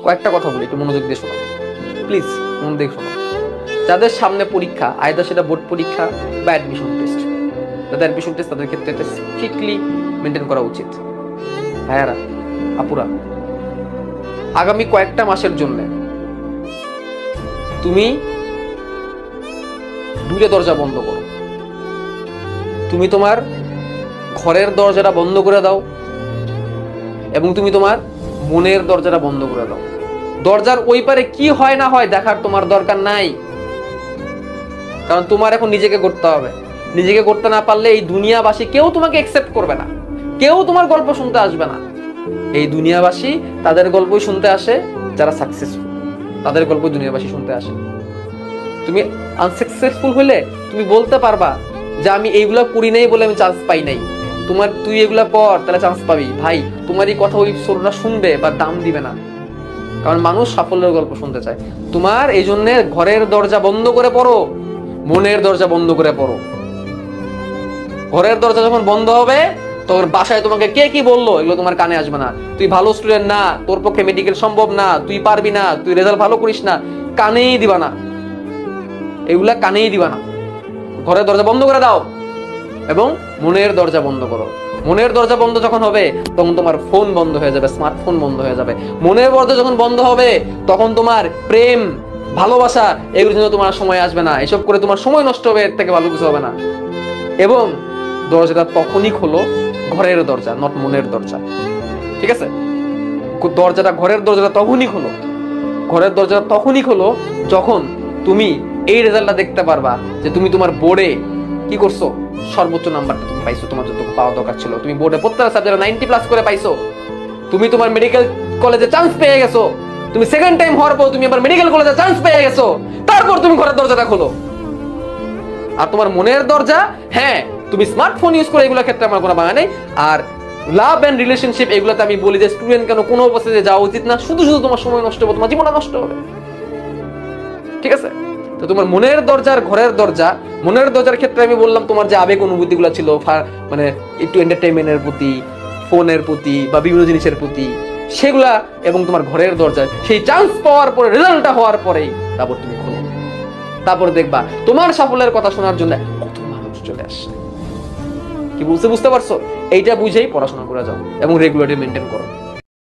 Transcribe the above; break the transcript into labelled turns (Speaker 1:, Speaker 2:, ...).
Speaker 1: কয়েকটা কথা বলি, একটু মনোযোগ দিয়ে শোনো প্লিজ, মন দিয়ে শোনো। যাদের সামনে পরীক্ষা, আইদার সেটা বোর্ড পরীক্ষা বা অ্যাডমিশন টেস্ট, যাদের অ্যাডমিশন টেস্ট তাদের ক্ষেত্রে এটা স্ট্রিক্টলি মেনটেন করা উচিত। ভাইয়ারা, আপুরা, আগামী কয়েকটা মাসের জন্য তুমি দুটো দরজা বন্ধ করো। তুমি তোমার ঘরের দরজাটা বন্ধ করে দাও এবং তুমি তোমার মনের দরজাটা বন্ধ করে দাও। দরজার ওই পারে কি হয় না হয় দেখার তোমার দরকার নাই, কারণ তোমার এখন নিজেকে করতে হবে। নিজেকে করতে না পারলে এই দুনিয়াবাসী কেউ তোমাকে অ্যাকসেপ্ট করবে না, কেউ তোমার গল্প শুনতে আসবে না। এই দুনিয়াবাসী তাদের গল্পই শুনতে আসে যারা সাকসেসফুল, তাদের গল্প দুনিয়াবাসী শুনতে আসে। তুমি আনসাকসেসফুল হলে তুমি বলতে পারবা যে আমি এইগুলা করি নাই বলে আমি চান্স পাই নাই। তুই এগুলা কর তাহলে চান্স পাবি। ভাই, তোমার এই কথা ওই ছোটরা শুনবে বা দাম দিবে না, কারণ মানুষ সাফল্যের গল্প শুনতে চায়। তোমার এই জন্য ঘরের দরজা বন্ধ করে পড়ো, মনের দরজা বন্ধ করে পড়ো। ঘরের দরজা যখন বন্ধ হবে, তোর বাসায় তোমাকে কে কি বললো এগুলো তোমার কানে আসবে না। তুই ভালো স্টুডেন্ট না, তোর পক্ষে মেডিকেল সম্ভব না, তুই পারবি না, তুই রেজাল্ট ভালো করিস না, কানেই দিবা না, এগুলা কানেই দিবা না। ঘরের দরজা বন্ধ করে দাও এবং মনের দরজা বন্ধ করো। মনের দরজা বন্ধ যখন হবে তখন তোমার ফোন বন্ধ হয়ে যাবে, স্মার্টফোন বন্ধ হয়ে যাবে। মনের দরজা যখন বন্ধ হবে তখন তোমার প্রেম, ভালোবাসা এগুলোর জন্য তোমার সময় আসবে না। এসব করে তোমার সময় নষ্ট হবে, এর থেকে ভালো কিছু হবে না। এবং দরজাটা তখনই খোলো, ঘরের দরজা, নট মনের দরজা। ঠিক আছে? দরজাটা, ঘরের দরজাটা তখনই খোলো, ঘরের দরজাটা তখনই খোলো যখন তুমি এই রেজাল্টটা দেখতে পারবা যে তুমি তোমার বোর্ডে কি করছো, সর্বোচ্চ নাম্বারটা তুমি পাইছো, তোমার যতটুকু পাওয়া দরকার ছিল। তুমি বোর্ডে প্রত্যেকটা সাবজেক্টে 90+ করে পাইছো। তুমি তোমার মেডিকেল কলেজে চান্স পেয়ে গেছো। তুমি সেকেন্ড টাইম হওয়ার পর তুমি আবার মেডিকেল কলেজে চান্স পেয়ে গেছো। তারপর তুমি ঘরের দরজাটা খোলো। আর তোমার মনের দরজা, হ্যাঁ, তুমি স্মার্টফোন ইউজ করে, এগুলোর ক্ষেত্রে আমার কোনো বাধা নেই। আর লাভ এন্ড রিলেশনশিপ এগুলোতে আমি বলি যে স্টুডেন্ট কেন কোনো অবস্থাতে যাওয়া উচিত না। শুধু শুধু তোমার সময় নষ্ট হবে, তোমার জীবনটা নষ্ট হবে। ঠিক আছে? তো তোমার মনের দরজার, ঘরের দরজা, মনের দরজার ক্ষেত্রে আমি বললাম তোমার যে আবেগ অনুভূতিগুলো ছিল, মানে একটু এন্টারটেইনমেন্টের প্রতি, ফোনের প্রতি বা বিভিন্ন জিনিসের প্রতি, সেগুলা, এবং তোমার ঘরের দরজা সেই চান্স পাওয়ার পরে, রেজাল্টটা হওয়ার পরেই তারপর তুমি খোলো। তারপরে দেখবা তোমার সাফল্যের কথা শোনার জন্য কত মানুষ চলে আসছে। কি বুঝতে পারছো? এইটা বুঝেই পড়াশোনা করে যাও এবং রেগুলারলি মেনটেন করো।